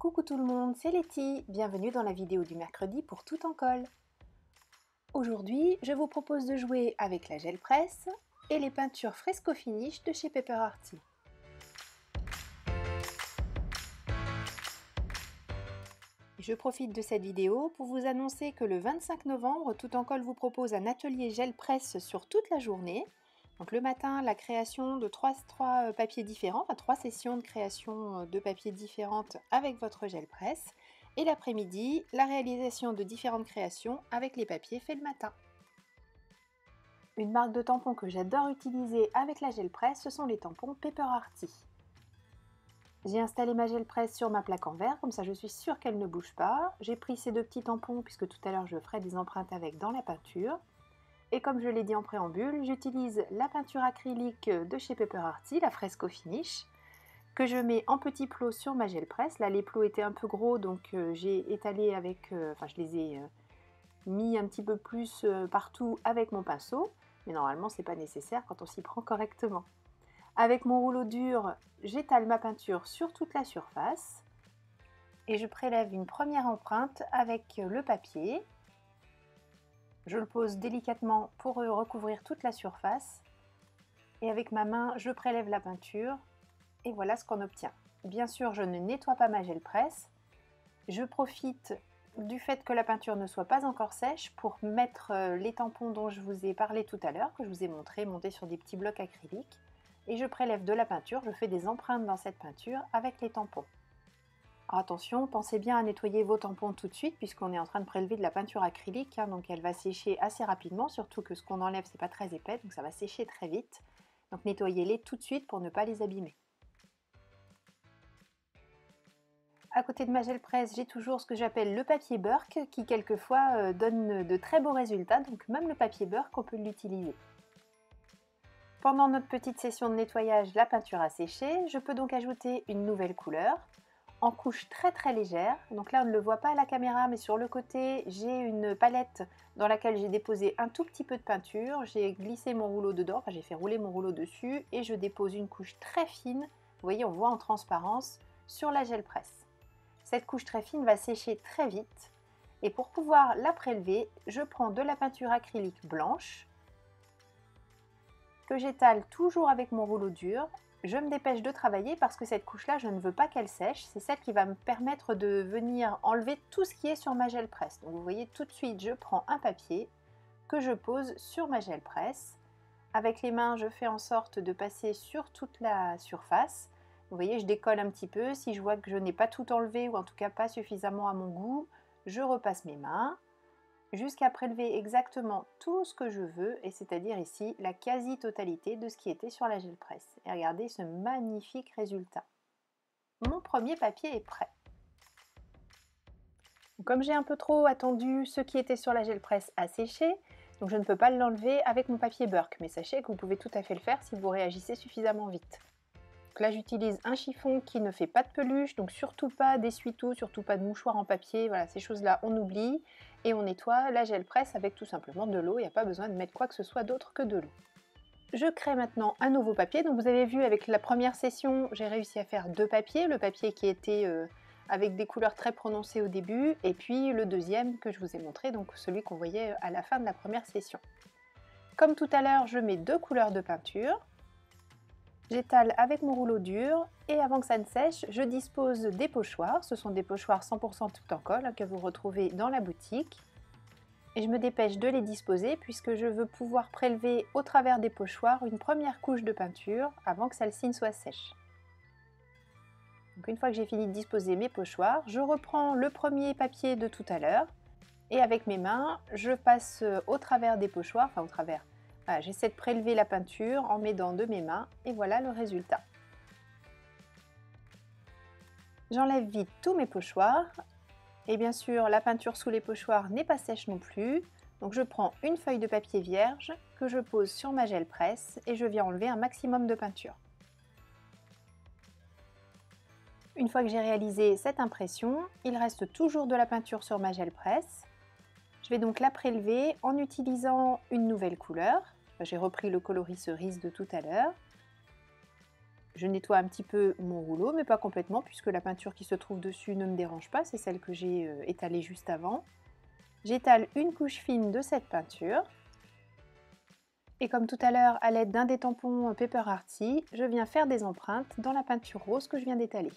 Coucou tout le monde, c'est Letty, bienvenue dans la vidéo du mercredi pour Tout en colle. Aujourd'hui, je vous propose de jouer avec la gel presse et les peintures Fresco Finish de chez Paper Arty. Je profite de cette vidéo pour vous annoncer que le 25 novembre, Tout en colle vous propose un atelier gel presse sur toute la journée. Donc le matin, la création de trois papiers différents, enfin 3 sessions de création de papiers différentes avec votre gel presse. Et l'après-midi, la réalisation de différentes créations avec les papiers faits le matin. Une marque de tampons que j'adore utiliser avec la gel presse, ce sont les tampons Paper Arty. J'ai installé ma gel presse sur ma plaque en verre, comme ça je suis sûre qu'elle ne bouge pas. J'ai pris ces deux petits tampons puisque tout à l'heure je ferai des empreintes avec dans la peinture. Et comme je l'ai dit en préambule, j'utilise la peinture acrylique de chez Paper Arty, la Fresco Finish, que je mets en petits plots sur ma gel presse. Là les plots étaient un peu gros, donc j'ai étalé avec, je les ai mis un petit peu plus partout avec mon pinceau, mais normalement c'est pas nécessaire quand on s'y prend correctement. Avec mon rouleau dur, j'étale ma peinture sur toute la surface et je prélève une première empreinte avec le papier. Je le pose délicatement pour recouvrir toute la surface et avec ma main, je prélève la peinture et voilà ce qu'on obtient. Bien sûr, je ne nettoie pas ma gel presse. Je profite du fait que la peinture ne soit pas encore sèche pour mettre les tampons dont je vous ai parlé tout à l'heure, que je vous ai montré, montés sur des petits blocs acryliques. Et je prélève de la peinture, je fais des empreintes dans cette peinture avec les tampons. Alors attention, pensez bien à nettoyer vos tampons tout de suite puisqu'on est en train de prélever de la peinture acrylique, donc elle va sécher assez rapidement, surtout que ce qu'on enlève c'est pas très épais, donc ça va sécher très vite. Donc nettoyez-les tout de suite pour ne pas les abîmer. À côté de ma gel presse, j'ai toujours ce que j'appelle le papier Burke qui quelquefois donne de très beaux résultats, donc même le papier Burke on peut l'utiliser. Pendant notre petite session de nettoyage, la peinture a séché, je peux donc ajouter une nouvelle couleur en couche très légère. Donc là on ne le voit pas à la caméra, mais sur le côté j'ai une palette dans laquelle j'ai déposé un tout petit peu de peinture, j'ai glissé mon rouleau dedans, j'ai fait rouler mon rouleau dessus et je dépose une couche très fine, vous voyez on voit en transparence, sur la gel presse. Cette couche très fine va sécher très vite et pour pouvoir la prélever, je prends de la peinture acrylique blanche que j'étale toujours avec mon rouleau dur. Je me dépêche de travailler parce que cette couche-là, je ne veux pas qu'elle sèche. C'est celle qui va me permettre de venir enlever tout ce qui est sur ma gel presse. Donc vous voyez tout de suite, je prends un papier que je pose sur ma gel presse. Avec les mains, je fais en sorte de passer sur toute la surface. Vous voyez, je décolle un petit peu. Si je vois que je n'ai pas tout enlevé ou en tout cas pas suffisamment à mon goût, je repasse mes mains jusqu'à prélever exactement tout ce que je veux, et c'est-à-dire ici la quasi-totalité de ce qui était sur la gel presse. Et regardez ce magnifique résultat. Mon premier papier est prêt. Comme j'ai un peu trop attendu ce qui était sur la gel presse à sécher, donc je ne peux pas l'enlever avec mon papier Burke, mais sachez que vous pouvez tout à fait le faire si vous réagissez suffisamment vite. Donc là j'utilise un chiffon qui ne fait pas de peluche, donc surtout pas d'essuie-tout, surtout pas de mouchoir en papier, voilà, ces choses-là on oublie et on nettoie la gel presse avec tout simplement de l'eau, il n'y a pas besoin de mettre quoi que ce soit d'autre que de l'eau. Je crée maintenant un nouveau papier, donc vous avez vu avec la première session j'ai réussi à faire 2 papiers, le papier qui était avec des couleurs très prononcées au début et puis le deuxième que je vous ai montré, donc celui qu'on voyait à la fin de la première session. Comme tout à l'heure, je mets 2 couleurs de peinture. J'étale avec mon rouleau dur et avant que ça ne sèche, je dispose des pochoirs. Ce sont des pochoirs 100% tout en colle que vous retrouvez dans la boutique. Et je me dépêche de les disposer puisque je veux pouvoir prélever au travers des pochoirs une première couche de peinture avant que celle-ci ne soit sèche. Donc une fois que j'ai fini de disposer mes pochoirs, je reprends le premier papier de tout à l'heure et avec mes mains, je passe au travers des pochoirs, enfin au travers. Voilà, j'essaie de prélever la peinture en m'aidant de mes mains et voilà le résultat. J'enlève vite tous mes pochoirs et bien sûr la peinture sous les pochoirs n'est pas sèche non plus, donc je prends une feuille de papier vierge que je pose sur ma gel presse et je viens enlever un maximum de peinture. Une fois que j'ai réalisé cette impression, il reste toujours de la peinture sur ma gel presse. Je vais donc la prélever en utilisant une nouvelle couleur. J'ai repris le coloris cerise de tout à l'heure. Je nettoie un petit peu mon rouleau, mais pas complètement, puisque la peinture qui se trouve dessus ne me dérange pas, c'est celle que j'ai étalée juste avant. J'étale une couche fine de cette peinture. Et comme tout à l'heure, à l'aide d'un des tampons Paper Arty, je viens faire des empreintes dans la peinture rose que je viens d'étaler.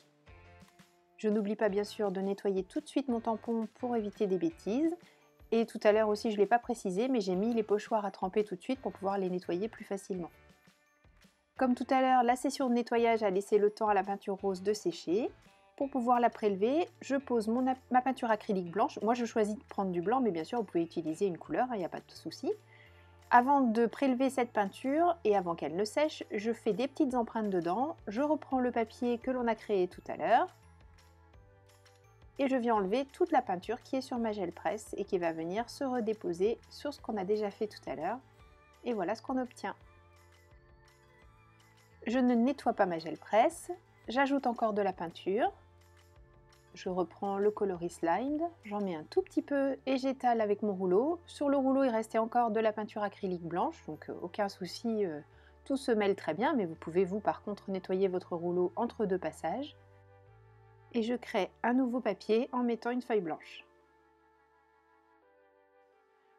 Je n'oublie pas bien sûr de nettoyer tout de suite mon tampon pour éviter des bêtises. Et tout à l'heure aussi, je ne l'ai pas précisé, mais j'ai mis les pochoirs à tremper tout de suite pour pouvoir les nettoyer plus facilement. Comme tout à l'heure, la session de nettoyage a laissé le temps à la peinture rose de sécher. Pour pouvoir la prélever, je pose ma peinture acrylique blanche. Moi, je choisis de prendre du blanc, mais bien sûr, vous pouvez utiliser une couleur, il n'y a pas de souci. Avant de prélever cette peinture et avant qu'elle ne sèche, je fais des petites empreintes dedans. Je reprends le papier que l'on a créé tout à l'heure. Et je viens enlever toute la peinture qui est sur ma gel presse et qui va venir se redéposer sur ce qu'on a déjà fait tout à l'heure. Et voilà ce qu'on obtient. Je ne nettoie pas ma gel presse, j'ajoute encore de la peinture. Je reprends le coloris slide, j'en mets un tout petit peu et j'étale avec mon rouleau. Sur le rouleau, il restait encore de la peinture acrylique blanche, donc aucun souci, tout se mêle très bien, mais vous pouvez vous par contre nettoyer votre rouleau entre deux passages. Et je crée un nouveau papier en mettant une feuille blanche.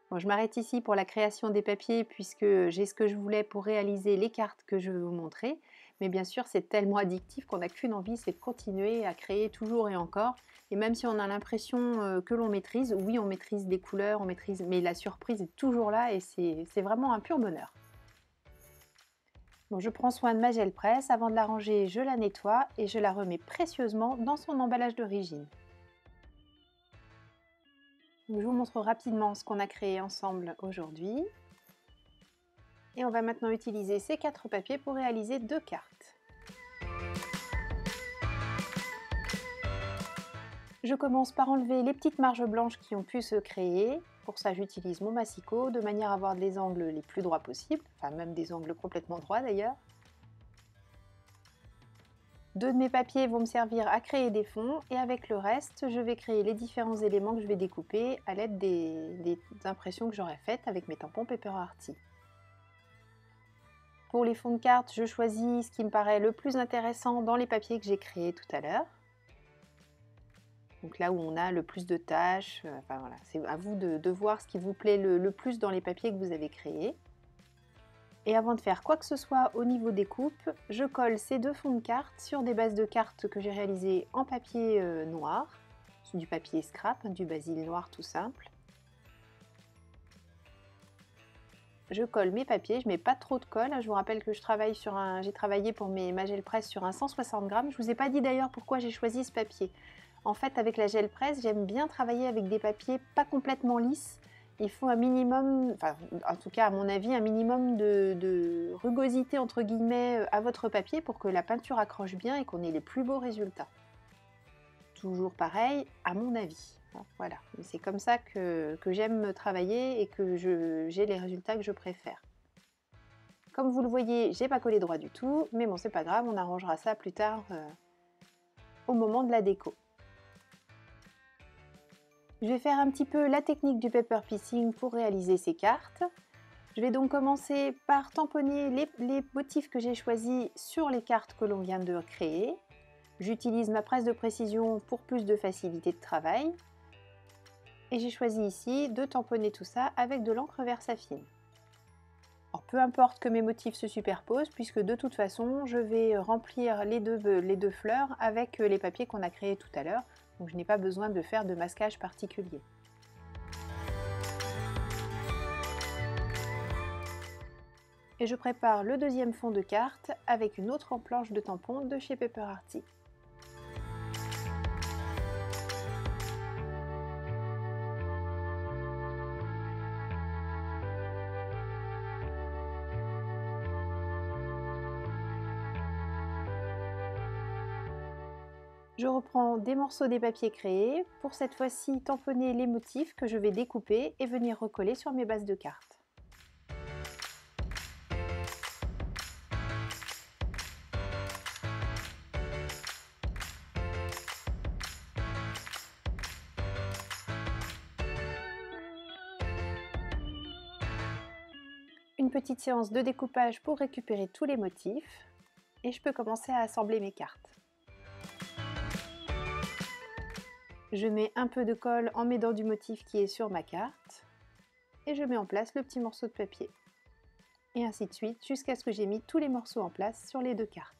Bon, je m'arrête ici pour la création des papiers puisque j'ai ce que je voulais pour réaliser les cartes que je vais vous montrer. Mais bien sûr, c'est tellement addictif qu'on n'a qu'une envie, c'est de continuer à créer toujours et encore. Et même si on a l'impression que l'on maîtrise, oui, on maîtrise des couleurs, on maîtrise, mais la surprise est toujours là et c'est vraiment un pur bonheur. Bon, je prends soin de ma gel presse. Avant de la ranger, je la nettoie et je la remets précieusement dans son emballage d'origine. Je vous montre rapidement ce qu'on a créé ensemble aujourd'hui. Et on va maintenant utiliser ces 4 papiers pour réaliser 2 cartes. Je commence par enlever les petites marges blanches qui ont pu se créer. Pour ça, j'utilise mon massicot de manière à avoir les angles les plus droits possibles, enfin même des angles complètement droits d'ailleurs. 2 de mes papiers vont me servir à créer des fonds et avec le reste, je vais créer les différents éléments que je vais découper à l'aide des impressions que j'aurai faites avec mes tampons Paper Arty. Pour les fonds de cartes, je choisis ce qui me paraît le plus intéressant dans les papiers que j'ai créés tout à l'heure. Donc là où on a le plus de tâches, enfin voilà, c'est à vous de voir ce qui vous plaît le plus dans les papiers que vous avez créés. Et avant de faire quoi que ce soit au niveau des coupes, je colle ces 2 fonds de cartes sur des bases de cartes que j'ai réalisées en papier noir, du papier scrap, du basil noir tout simple. Je colle mes papiers, je ne mets pas trop de colle. Je vous rappelle que j'ai travaillé pour ma gel presse sur un 160 grammes. Je ne vous ai pas dit d'ailleurs pourquoi j'ai choisi ce papier. En fait, avec la gel presse, j'aime bien travailler avec des papiers pas complètement lisses. Il faut un minimum, enfin, en tout cas à mon avis, un minimum de rugosité entre guillemets à votre papier pour que la peinture accroche bien et qu'on ait les plus beaux résultats. Toujours pareil, à mon avis. Voilà, c'est comme ça que j'aime travailler et que j'ai les résultats que je préfère. Comme vous le voyez, j'ai pas collé droit du tout, mais bon, c'est pas grave, on arrangera ça plus tard au moment de la déco. Je vais faire un petit peu la technique du paper piecing pour réaliser ces cartes. Je vais donc commencer par tamponner les motifs que j'ai choisis sur les cartes que l'on vient de créer. J'utilise ma presse de précision pour plus de facilité de travail. Et j'ai choisi ici de tamponner tout ça avec de l'encre Versafine. Alors, peu importe que mes motifs se superposent, puisque de toute façon, je vais remplir les deux fleurs avec les papiers qu'on a créés tout à l'heure. Donc je n'ai pas besoin de faire de masquage particulier. Et je prépare le deuxième fond de carte avec une autre planche de tampon de chez Paper Arty. Je reprends des morceaux des papiers créés pour cette fois-ci tamponner les motifs que je vais découper et venir recoller sur mes bases de cartes. Une petite séance de découpage pour récupérer tous les motifs. et je peux commencer à assembler mes cartes. Je mets un peu de colle en m'aidant du motif qui est sur ma carte et je mets en place le petit morceau de papier. Et ainsi de suite jusqu'à ce que j'ai mis tous les morceaux en place sur les deux cartes.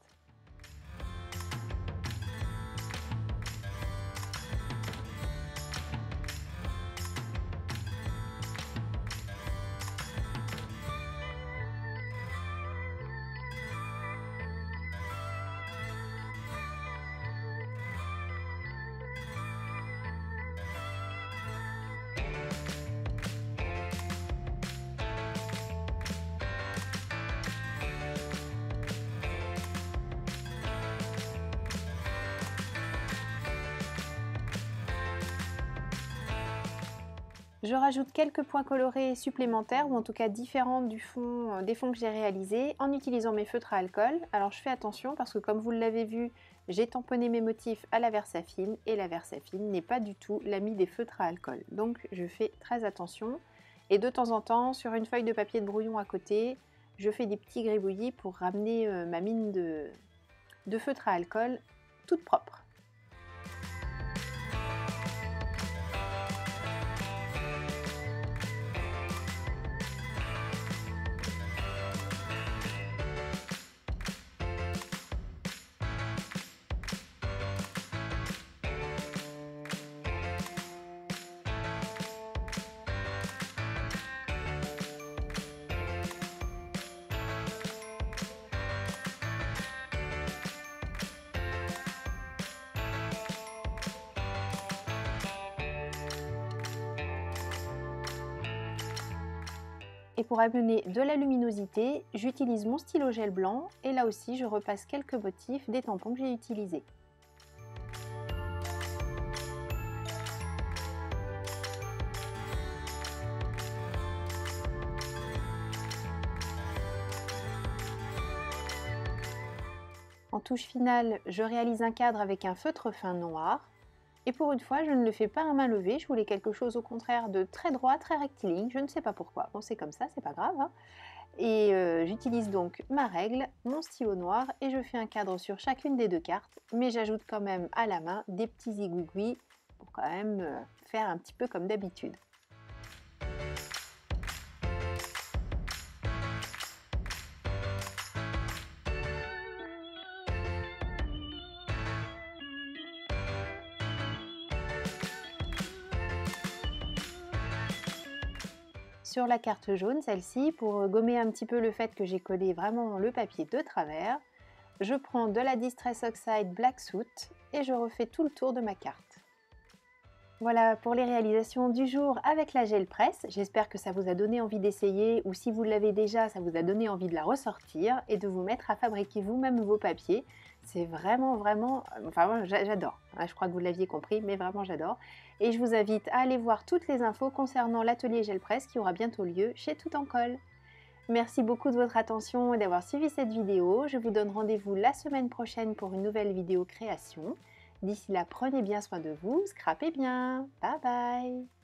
Je rajoute quelques points colorés supplémentaires ou en tout cas différents du fond, des fonds que j'ai réalisés en utilisant mes feutres à alcool. Alors je fais attention parce que comme vous l'avez vu, j'ai tamponné mes motifs à la Versafine et la Versafine n'est pas du tout l'ami des feutres à alcool. Donc je fais très attention et de temps en temps sur une feuille de papier de brouillon à côté, je fais des petits gribouillis pour ramener ma mine de feutre à alcool toute propre. Et pour amener de la luminosité, j'utilise mon stylo gel blanc et là aussi je repasse quelques motifs des tampons que j'ai utilisés. En touche finale, je réalise un cadre avec un feutre fin noir. Et pour une fois, je ne le fais pas à main levée, je voulais quelque chose au contraire de très droit, très rectiligne, je ne sais pas pourquoi. Bon, c'est comme ça, c'est pas grave. Hein. Et j'utilise donc ma règle, mon stylo noir, et je fais un cadre sur chacune des deux cartes, mais j'ajoute quand même à la main des petits zigouigouis pour quand même faire un petit peu comme d'habitude. Sur la carte jaune, celle-ci, pour gommer un petit peu le fait que j'ai collé vraiment le papier de travers, je prends de la Distress Oxide Black Soot et je refais tout le tour de ma carte. Voilà pour les réalisations du jour avec la gel presse. J'espère que ça vous a donné envie d'essayer ou si vous l'avez déjà, ça vous a donné envie de la ressortir et de vous mettre à fabriquer vous-même vos papiers. C'est vraiment, enfin moi j'adore. Je crois que vous l'aviez compris, mais vraiment j'adore. Et je vous invite à aller voir toutes les infos concernant l'atelier gel presse qui aura bientôt lieu chez Tout en Colle. Merci beaucoup de votre attention et d'avoir suivi cette vidéo. Je vous donne rendez-vous la semaine prochaine pour une nouvelle vidéo création. D'ici là, prenez bien soin de vous, scrapez bien. Bye bye!